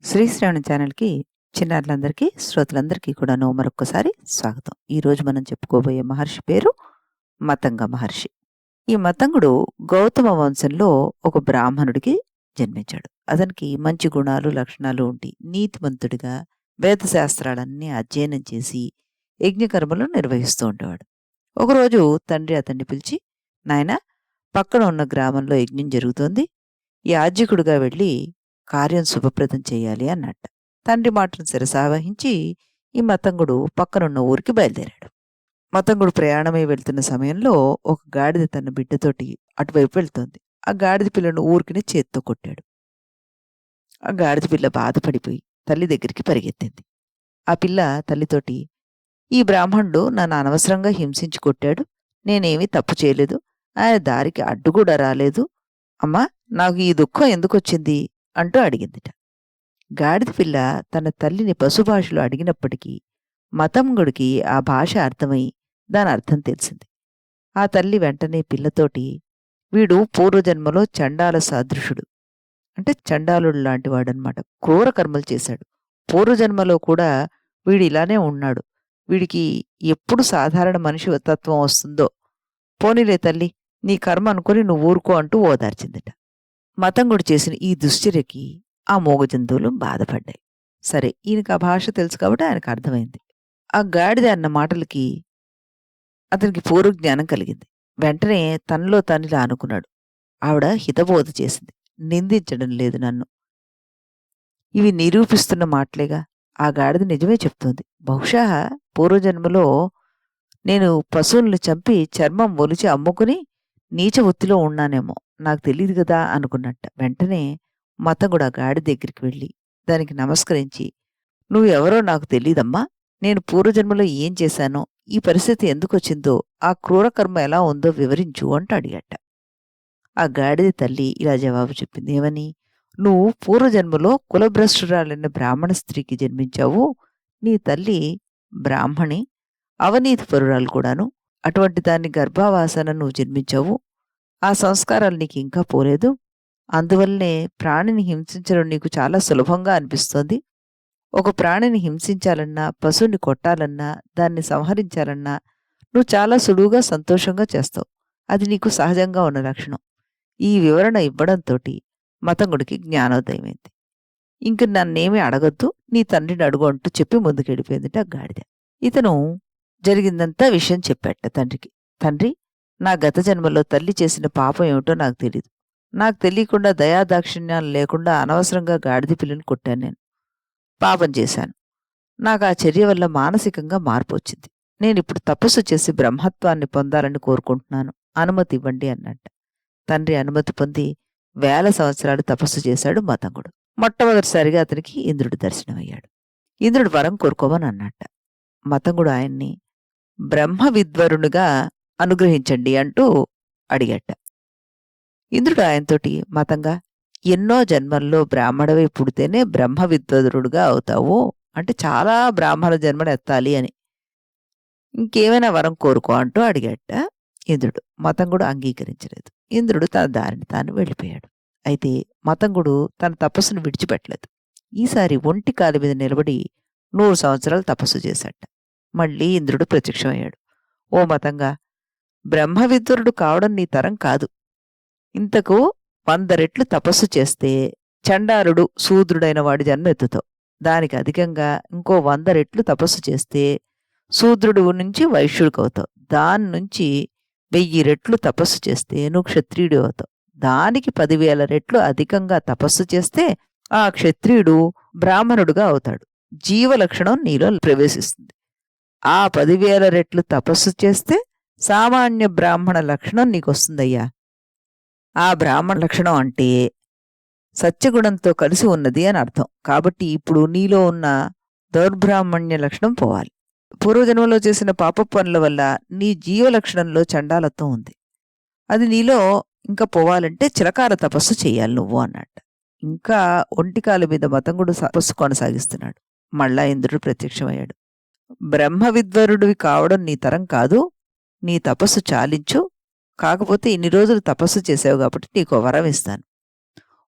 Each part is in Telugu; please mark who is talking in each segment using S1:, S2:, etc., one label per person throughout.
S1: శ్రీశ్రవణ ఛానల్‌కి చిన్నారులందరికీ, శ్రోతలందరికీ కూడాను మరొక్కసారి స్వాగతం. ఈరోజు మనం చెప్పుకోబోయే మహర్షి పేరు మతంగ మహర్షి. ఈ మతంగుడు గౌతమ వంశంలో ఒక బ్రాహ్మణుడికి జన్మించాడు. అతనికి మంచి గుణాలు, లక్షణాలు ఉండి నీతిమంతుడిగా వేదశాస్త్రాలన్నీ అధ్యయనం చేసి యజ్ఞకర్మలు నిర్వహిస్తూ ఉండేవాడు. ఒకరోజు తండ్రి అతన్ని పిలిచి, "నాయనా, పక్కన ఉన్న గ్రామంలో యజ్ఞం జరుగుతోంది. యాజకుడిగా వెళ్ళి కార్యం శుభప్రదం చేయాలి" అన్నట్ట. తండ్రి మాటను శిరసావహించి ఈ మతంగుడు పక్కనున్న ఊరికి బయలుదేరాడు. మతంగుడు ప్రయాణమై వెళ్తున్న సమయంలో ఒక గాడిద తన బిడ్డతోటి అటువైపు వెళ్తోంది. ఆ గాడిద పిల్లను ఊరికినే చేత్తో కొట్టాడు. ఆ గాడిద పిల్ల బాధపడిపోయి తల్లి దగ్గరికి పరిగెత్తింది. ఆ పిల్ల తల్లితోటి, "ఈ బ్రాహ్మణుడు నన్ను అనవసరంగా హింసించి కొట్టాడు. నేనేమీ తప్పు చేయలేదు. ఆయన దారికి అడ్డు కూడా రాలేదు. అమ్మా, నాకు ఈ దుఃఖం ఎందుకొచ్చింది?" అంటూ అడిగిందిట. గాడిద పిల్ల తన తల్లిని పశుభాషలో అడిగినప్పటికీ మతంగుడికి ఆ భాష అర్థమై దాని అర్థం తెలిసింది. ఆ తల్లి వెంటనే పిల్లతోటి, "వీడు పూర్వజన్మలో చండాల సాదృశుడు, అంటే చండాలుడు లాంటి వాడనమాట. క్రూర కర్మలు చేశాడు. పూర్వజన్మలో కూడా వీడు ఇలానే ఉన్నాడు. వీడికి ఎప్పుడు సాధారణ మనిషి తత్వం వస్తుందో. పోనీలే తల్లి, నీ కర్మ అనుకుని నువ్వు ఊరుకో" అంటూ ఓదార్చిందట. మతంగుడు చేసిన ఈ దుశ్చర్యకి ఆ మూగ జంతువులు బాధపడ్డాయి. సరే, ఈయనకు ఆ భాష తెలుసు కాబట్టి ఆయనకు అర్థమైంది. ఆ గాడిద అన్న మాటలకి అతనికి పూర్వజ్ఞానం కలిగింది. వెంటనే తనలో తనిలా అనుకున్నాడు, ఆవిడ హితబోధ చేసింది, నిందించడం లేదు నన్ను. ఇవి నిరూపిస్తున్న మాటలేగా. ఆ గాడిద నిజమే చెప్తోంది. బహుశా పూర్వజన్మలో నేను పశువుల్ని చంపి చర్మం ఒలిచి అమ్ముకుని నీచ వృత్తిలో ఉన్నానేమో, నాకు తెలియదు కదా అనుకున్నట్ట. వెంటనే మతంగుడు ఆ గాడిద దగ్గరికి వెళ్ళి దానికి నమస్కరించి, "నువ్వు ఎవరో నాకు తెలీదమ్మా. నేను పూర్వజన్మలో ఏం చేశానో, ఈ పరిస్థితి ఎందుకొచ్చిందో, ఆ క్రూర కర్మ ఎలా ఉందో వివరించు" అంటూ అడిగట. ఆ గాడిద తల్లి ఇలా జవాబు చెప్పింది. ఏమని? "నువ్వు పూర్వజన్మలో కులభ్రష్టురాలైన బ్రాహ్మణ స్త్రీకి జన్మించావు. నీ తల్లి బ్రాహ్మణి, అవినీతి పరురాలు కూడాను. అటువంటి దాన్ని గర్భావాసన నువ్వు జన్మించావు. ఆ సంస్కారాలు నీకు ఇంకా పోలేదు. అందువల్లనే ప్రాణిని హింసించడం నీకు చాలా సులభంగా అనిపిస్తోంది. ఒక ప్రాణిని హింసించాలన్నా, పశువుని కొట్టాలన్నా, దాన్ని సంహరించాలన్నా నువ్వు చాలా సులువుగా, సంతోషంగా చేస్తావు. అది నీకు సహజంగా ఉన్న లక్షణం." ఈ వివరణ ఇవ్వడంతోటి మతంగుడికి జ్ఞానోదయమైంది. ఇంక నన్నేమీ అడగొద్దు, నీ తండ్రిని అడుగు అంటూ చెప్పి ముందుకెళ్ళిపోయిందిట ఆ గాడిద. ఇతను జరిగిందంతా విషయం చెప్పాట తండ్రికి. "తండ్రి, నా గత జన్మలో తల్లి చేసిన పాపం ఏమిటో నాకు తెలీదు. నాకు తెలియకుండా దయాదాక్షిణ్యాలు లేకుండా అనవసరంగా గాడిద పిల్లని కొట్టాను నేను. పాపం చేశాను. నాకు ఆ చర్య వల్ల మానసికంగా మార్పు వచ్చింది. నేనిప్పుడు తపస్సు చేసి బ్రహ్మత్వాన్ని పొందాలని కోరుకుంటున్నాను. అనుమతి ఇవ్వండి" అన్నట్ట. తండ్రి అనుమతి పొంది వేల సంవత్సరాలు తపస్సు చేశాడు మతంగుడు. మొట్టమొదటిసారిగా అతనికి ఇంద్రుడు దర్శనమయ్యాడు. ఇంద్రుడు వరం కోరుకోమని అన్నట్ట. మతంగుడు ఆయన్ని బ్రహ్మ విద్వరునిగా అనుగ్రహించండి అంటూ అడిగట. ఇంద్రుడు ఆయనతోటి, "మతంగా, ఎన్నో జన్మల్లో బ్రాహ్మణవై పుడితేనే బ్రహ్మ విద్వరుడుగా అవుతావు. అంటే చాలా బ్రాహ్మణ జన్మను ఎత్తాలి అని. ఇంకేమైనా వరం కోరుకో" అంటూ అడిగట ఇంద్రుడు. మతంగుడు అంగీకరించలేదు. ఇంద్రుడు తన దారిని తాను వెళ్ళిపోయాడు. అయితే మతంగుడు తన తపస్సును విడిచిపెట్టలేదు. ఈసారి ఒంటి కాలు మీద నిలబడి 100 సంవత్సరాలు తపస్సు చేశాట. మళ్ళీ ఇంద్రుడు ప్రత్యక్షమయ్యాడు. "ఓ మతంగా, బ్రహ్మ విద్వరుడు కావడం నీ తరం కాదు. ఇంతకు 100 రెట్లు తపస్సు చేస్తే చండాలుడు, శూద్రుడైన వాడి జన్మ ఎత్తుతావు. దానికి అధికంగా ఇంకో 100 రెట్లు తపస్సు చేస్తే శూద్రుడు నుంచి వైశ్యుడికవుతావు. దాని నుంచి 1000 రెట్లు తపస్సు చేస్తే నువ్వు క్షత్రియుడు అవుతావు. దానికి 10,000 రెట్లు అధికంగా తపస్సు చేస్తే ఆ క్షత్రియుడు బ్రాహ్మణుడుగా అవుతాడు. జీవలక్షణం నీలో ప్రవేశిస్తుంది. ఆ 10,000 రెట్లు తపస్సు చేస్తే సామాన్య బ్రాహ్మణ లక్షణం నీకొస్తుందయ్యా. ఆ బ్రాహ్మణ లక్షణం అంటే సత్యగుణంతో కలిసి ఉన్నది అని అర్థం. కాబట్టి ఇప్పుడు నీలో ఉన్న దౌర్బ్రాహ్మణ్య లక్షణం పోవాలి. పూర్వజన్మలో చేసిన పాప పనుల వల్ల నీ జీవలక్షణంలో చండాలత్వం ఉంది. అది నీలో ఇంకా పోవాలంటే చిరకాల తపస్సు చేయాలి నువ్వు" అన్నట్ట. ఇంకా ఒంటికాలు మీద మతంగుడు తపస్సు కొనసాగిస్తున్నాడు. మళ్ళా ఇంద్రుడు ప్రత్యక్షమయ్యాడు. "బ్రహ్మ విద్వరుడివి కావడం నీ తరం కాదు. నీ తపస్సు చాలించు. కాకపోతే ఇన్ని రోజులు తపస్సు చేసావు కాబట్టి నీకు వరం ఇస్తాను.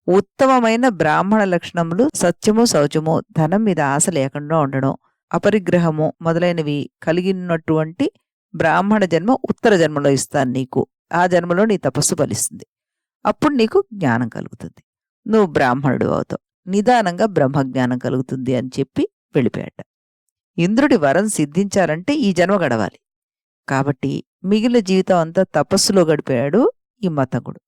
S1: ఉత్తమమైన బ్రాహ్మణ లక్షణములు సత్యము, శౌచము, ధనం మీద ఆశ లేకుండా ఉండడం, అపరిగ్రహము మొదలైనవి కలిగినటువంటి బ్రాహ్మణ జన్మ ఉత్తర జన్మలో ఇస్తాను నీకు. ఆ జన్మలో నీ తపస్సు ఫలిస్తుంది. అప్పుడు నీకు జ్ఞానం కలుగుతుంది. నువ్వు బ్రాహ్మణుడు అవుతావు. నిదానంగా బ్రహ్మజ్ఞానం కలుగుతుంది అని చెప్పి వెళ్ళిపోయాట. ఇంద్రుడి వరం సిద్ధించాలంటే ఈ జన్మ గడవాలి. కాబట్టి మిగిలిన జీవితం అంతా తపస్సులో గడిపాడు ఈ మతంగుడు.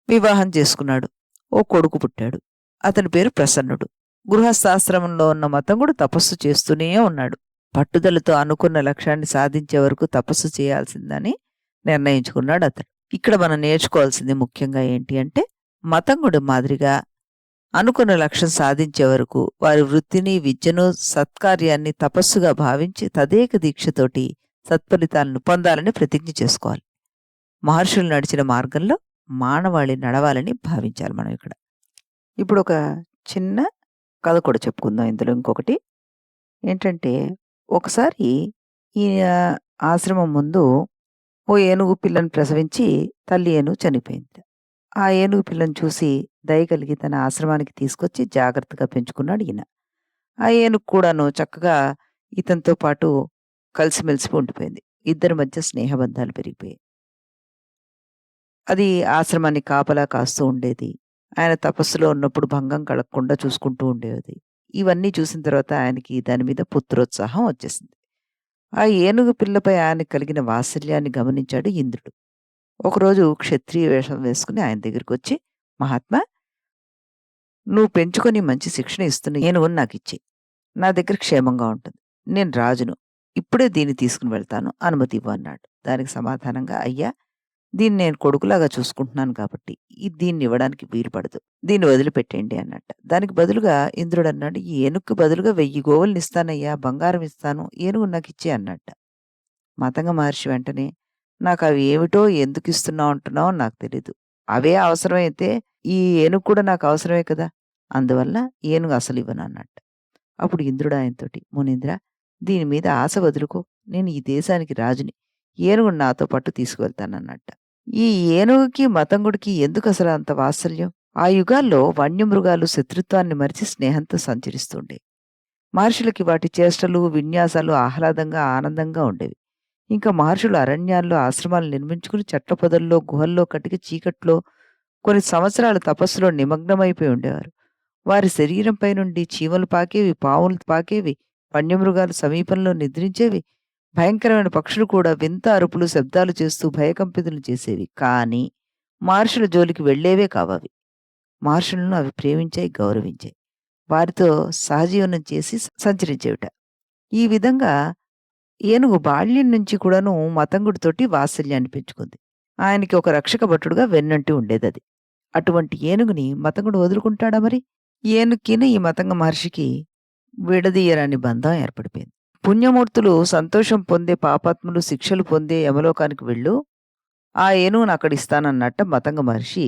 S1: వివాహం చేసుకున్నాడు. ఓ కొడుకు పుట్టాడు. అతని పేరు ప్రసన్నుడు. గృహస్థాశ్రమంలో ఉన్న మతంగుడు తపస్సు చేస్తూనే ఉన్నాడు. పట్టుదలతో అనుకున్న లక్ష్యాన్ని సాధించే వరకు తపస్సు చేయాల్సిందని నిర్ణయించుకున్నాడు అతడు. ఇక్కడ మనం నేర్చుకోవాల్సింది ముఖ్యంగా ఏంటి అంటే, మతంగుడు మాదిరిగా అనుకున్న లక్ష్యం సాధించే వరకు వారి వృత్తిని, విద్యను, సత్కార్యాన్ని తపస్సుగా భావించి తదేక దీక్షతోటి సత్ఫలితాలను పొందాలని ప్రతిజ్ఞ చేసుకోవాలి. మహర్షులు నడిచిన మార్గంలో మానవాళి నడవాలని భావించాలి మనం ఇక్కడ. ఇప్పుడు ఒక చిన్న కథ కూడా చెప్పుకుందాం ఇందులో. ఇంకొకటి ఏంటంటే, ఒకసారి ఈ ఆశ్రమం ముందు ఓ ఏనుగు పిల్లను ప్రసవించి తల్లి ఏనుగు చనిపోయింది. ఆ ఏనుగు పిల్లను చూసి దయ కలిగి తన ఆశ్రమానికి తీసుకొచ్చి జాగ్రత్తగా పెంచుకున్నాడు ఈయన. ఆ ఏనుగు కూడాను చక్కగా ఇతనితో పాటు కలిసిమెలిసి ఉండిపోయింది. ఇద్దరి మధ్య స్నేహబంధాలు పెరిగిపోయాయి. అది ఆశ్రమాన్ని కాపలా కాస్తూ ఉండేది. ఆయన తపస్సులో ఉన్నప్పుడు భంగం కలగకుండా చూసుకుంటూ ఉండేది. ఇవన్నీ చూసిన తర్వాత ఆయనకి దాని మీద పుత్రోత్సాహం వచ్చేసింది. ఆ ఏనుగు పిల్లపై ఆయనకు కలిగిన వాత్సల్యాన్ని గమనించాడు ఇంద్రుడు. ఒకరోజు క్షత్రియ వేషం వేసుకుని ఆయన దగ్గరికి వచ్చి, మహాత్మా, నువ్వు పెంచుకొని మంచి శిక్షణ ఇస్తున్న ఏనుగుని నాకు ఇచ్చేయి. నా దగ్గర క్షేమంగా ఉంటుంది. నేను రాజును. ఇప్పుడే దీన్ని తీసుకుని వెళ్తాను. అనుమతి ఇవ్వు అన్నాడు. దానికి సమాధానంగా, అయ్యా, దీన్ని నేను కొడుకులాగా చూసుకుంటున్నాను కాబట్టి దీన్ని ఇవ్వడానికి వీలు పడదు. దీన్ని వదిలిపెట్టేయండి అన్నట్ట. దానికి బదులుగా ఇంద్రుడు అన్నాడు, ఈ ఏనుగుకి బదులుగా 1000 గోవుల్ని ఇస్తానయ్యా, బంగారం ఇస్తాను, ఏనుగు నాకు ఇచ్చే అన్నట్ట. మతంగ మహర్షి వెంటనే, నాకు అవి ఏమిటో, ఎందుకు ఇస్తున్నావు అంటున్నావు నాకు తెలీదు. అవే అవసరమైతే ఈ ఏనుగు కూడా నాకు అవసరమే కదా. అందువల్ల ఏనుగు అసలు ఇవ్వను అన్నట్ట. అప్పుడు ఇంద్రుడు ఆయనతోటి, మునీంద్ర, దీని మీద ఆశ వదులుకో. నేను ఈ దేశానికి రాజుని. ఏనుగుని నాతో పాటు తీసుకువెళ్తానన్నట్ట. ఈ ఏనుగుకి మతంగుడికి ఎందుకు అసలు అంత వాత్సల్యం? ఆ యుగాల్లో వన్యమృగాలు శత్రుత్వాన్ని మరిచి స్నేహంతో సంచరిస్తుండే. మహర్షులకి వాటి చేష్టలు, విన్యాసాలు ఆహ్లాదంగా, ఆనందంగా ఉండేవి. ఇంకా మహర్షులు అరణ్యాల్లో ఆశ్రమాలు నిర్మించుకుని చెట్ల పొదల్లో, గుహల్లో కటిక చీకట్లో కొన్ని సంవత్సరాలు తపస్సులో నిమగ్నమైపోయి ఉండేవారు. వారి శరీరంపై నుండి చీమలు పాకేవి, పావులు పాకేవి, వన్యమృగాలు సమీపంలో నిద్రించేవి. భయంకరమైన పక్షులు కూడా వింత అరుపులు, శబ్దాలు చేస్తూ భయకంపితులు చేసేవి. కానీ మహర్షుల జోలికి వెళ్లేవే కావవి. మహర్షులను అవి ప్రేమించాయి, గౌరవించాయి. వారితో సహజీవనం చేసి సంచరించేవిట. ఈ విధంగా ఏనుగు బాల్యం నుంచి కూడాను మతంగుడితోటి వాత్సల్యాన్ని పెంచుకుంది. ఆయనకి ఒక రక్షక భటుడుగా వెన్నంటి ఉండేదది. అటువంటి ఏనుగుని మతంగుడు వదులుకుంటాడా మరి? ఏనుగుకిని ఈ మతంగ మహర్షికి విడదీయరాని బంధం ఏర్పడిపోయింది. పుణ్యమూర్తులు సంతోషం పొందే పాపాత్ములు శిక్షలు పొందే యమలోకానికి వెళ్ళు, ఆ ఏనుగును అక్కడ ఇస్తానన్నట్ట మతంగ మహర్షి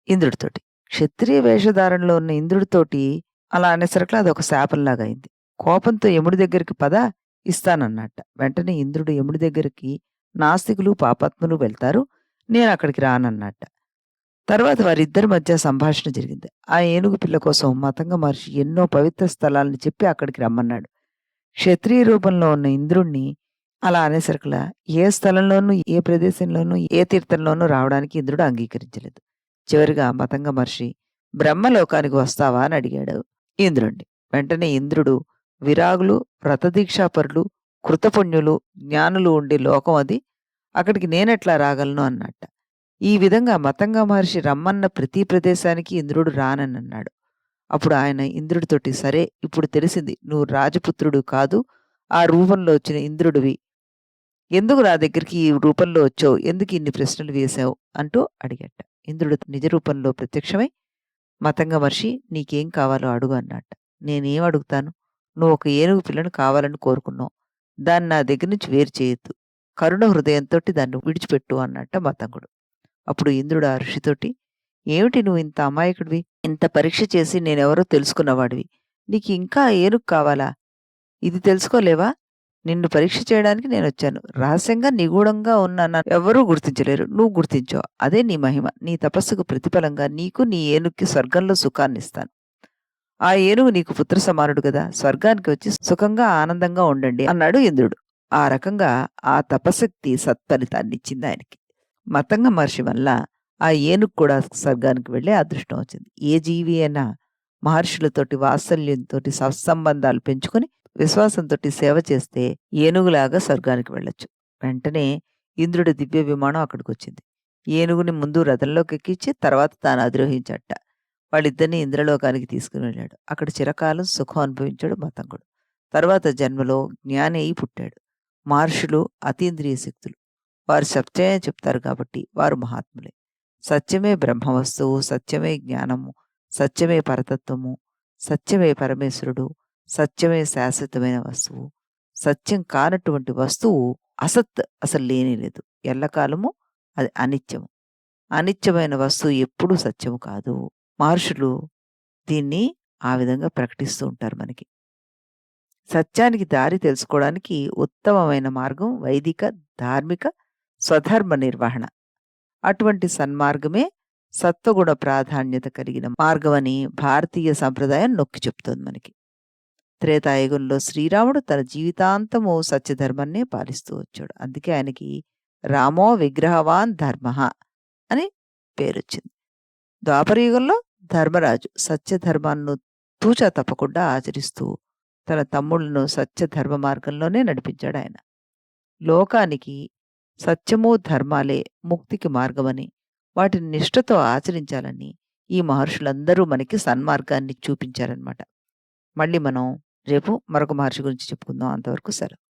S1: ఇంద్రుడితోటి. క్షత్రియ వేషధారణలో ఉన్న ఇంద్రుడితోటి అలా అనేసరికి అది ఒక శాపంలాగా అయింది. కోపంతో యముడి దగ్గరికి పద, ఇస్తానన్నట్ట. వెంటనే ఇంద్రుడు యముడి దగ్గరికి నాస్తికులు, పాపాత్ములు వెళ్తారు, నేను అక్కడికి రానన్నట్ట. తర్వాత వారిద్దరి మధ్య సంభాషణ జరిగింది. ఆ ఏనుగు పిల్ల కోసం మతంగ మహర్షి ఎన్నో పవిత్ర స్థలాలను చెప్పి అక్కడికి రమ్మన్నాడు. క్షత్రియ రూపంలో ఉన్న ఇంద్రుణ్ణి అలా అనేసరికలా ఏ స్థలంలోనూ, ఏ ప్రదేశంలోనూ, ఏ తీర్థంలోనూ రావడానికి ఇంద్రుడు అంగీకరించలేదు. చివరిగా మతంగ మహర్షి, బ్రహ్మలోకానికి వస్తావా అని అడిగాడు ఇంద్రుణ్ణి. వెంటనే ఇంద్రుడు, విరాగులు, వ్రతదీక్షాపరులు, కృతపుణ్యులు, జ్ఞానులు ఉండే లోకం అది, అక్కడికి నేనెట్లా రాగలను అన్నట్ట. ఈ విధంగా మతంగ మహర్షి రమ్మన్న ప్రతి ప్రదేశానికి ఇంద్రుడు రానన్నాడు. అప్పుడు ఆయన ఇంద్రుడితోటి, సరే, ఇప్పుడు తెలిసింది నువ్వు రాజపుత్రుడు కాదు, ఆ రూపంలో వచ్చిన ఇంద్రుడివి. ఎందుకు నా దగ్గరికి ఈ రూపంలో వచ్చావు? ఎందుకు ఇన్ని ప్రశ్నలు వేశావు అంటూ అడిగట. ఇంద్రుడు నిజ రూపంలో ప్రత్యక్షమై, మతంగ మహర్షి, నీకేం కావాలో అడుగు అన్నట్ట. నేనేం అడుగుతాను? నువ్వు ఒక ఏనుగు పిల్లను కావాలని కోరుకున్నావు. దాన్ని నా దగ్గర నుంచి వేరు చేయొద్దు. కరుణ హృదయంతో దాన్ని విడిచిపెట్టు అన్నట్ట మతంగుడు. అప్పుడు ఇంద్రుడు ఆ ఋషితోటి, ఏమిటి నువ్వు ఇంత అమాయకుడివి? ఇంత పరీక్ష చేసి నేనెవరో తెలుసుకున్నవాడివి. నీకు ఇంకా ఏనుగు కావాలా? ఇది తెలుసుకోలేవా? నిన్ను పరీక్ష చేయడానికి నేనొచ్చాను. రహస్యంగా నిగూఢంగా ఉన్న ఎవ్వరూ గుర్తించలేరు. నువ్వు గుర్తించావు. అదే నీ మహిమ. నీ తపస్సుకు ప్రతిఫలంగా నీకు, నీ ఏనుగుకి స్వర్గంలో సుఖాన్నిస్తాను. ఆ ఏనుగు నీకు పుత్ర సమానుడు గదా! స్వర్గానికి వచ్చి సుఖంగా, ఆనందంగా ఉండండి అన్నాడు ఇంద్రుడు. ఆ రకంగా ఆ తపశక్తి సత్ఫలితాన్నిచ్చింది ఆయనకి. మతంగ మహర్షి వల్ల ఆ ఏనుగు కూడా స్వర్గానికి వెళ్ళే అదృష్టం వచ్చింది. ఏ జీవి అయినా మహర్షులతోటి వాత్సల్యంతోటి సత్సంబంధాలు పెంచుకొని విశ్వాసంతోటి సేవ చేస్తే ఏనుగులాగా స్వర్గానికి వెళ్ళొచ్చు. వెంటనే ఇంద్రుడి దివ్య విమానం అక్కడికొచ్చింది. ఏనుగుని ముందు రథంలోకి ఎక్కించి తర్వాత తాను అధిరోహించట. వాళ్ళిద్దరిని ఇంద్రలోకానికి తీసుకుని వెళ్ళాడు. అక్కడ చిరకాలం సుఖం అనుభవించాడు మతంగుడు. తర్వాత జన్మలో జ్ఞాని అయి పుట్టాడు. మహర్షులు అతీంద్రియ శక్తులు. వారు సత్యమే చెప్తారు కాబట్టి వారు మహాత్ములే. సత్యమే బ్రహ్మవస్తువు, సత్యమే జ్ఞానము, సత్యమే పరతత్వము, సత్యమే పరమేశ్వరుడు, సత్యమే శాశ్వతమైన వస్తువు. సత్యం కానటువంటి వస్తువు అసత్ అసలు లేనే లేదు. ఎల్లకాలము అది అనిత్యము. అనిత్యమైన వస్తువు ఎప్పుడూ సత్యము కాదు. మహర్షులు దీన్ని ఆ విధంగా ప్రకటిస్తూ ఉంటారు మనకి. సత్యానికి దారి తెలుసుకోవడానికి ఉత్తమమైన మార్గం వైదిక, ధార్మిక, స్వధర్మ నిర్వహణ. అటువంటి సన్మార్గమే సత్వగుణ ప్రాధాన్యత కలిగిన మార్గమని భారతీయ సంప్రదాయం నొక్కి చెప్తోంది మనకి. త్రేతాయుగంలో శ్రీరాముడు తన జీవితాంతము సత్యధర్మాన్నే పాలిస్తూ వచ్చాడు. అందుకే ఆయనకి రామో విగ్రహవాన్ ధర్మః అని పేరొచ్చింది. ద్వాపరయుగంలో ధర్మరాజు సత్యధర్మాన్ని తూచా తప్పకుండా ఆచరిస్తూ తన తమ్ముళ్ళను సత్యధర్మ మార్గంలోనే నడిపించాడు ఆయన. లోకానికి సత్యము, ధర్మాలే ముక్తికి మార్గమని, వాటిని నిష్ఠతో ఆచరించాలని ఈ మహర్షులందరూ మనకి సన్మార్గాన్ని చూపించారనమాట. మళ్ళీ మనం రేపు మరొక మహర్షి గురించి చెప్పుకుందాం. అంతవరకు సెలవు.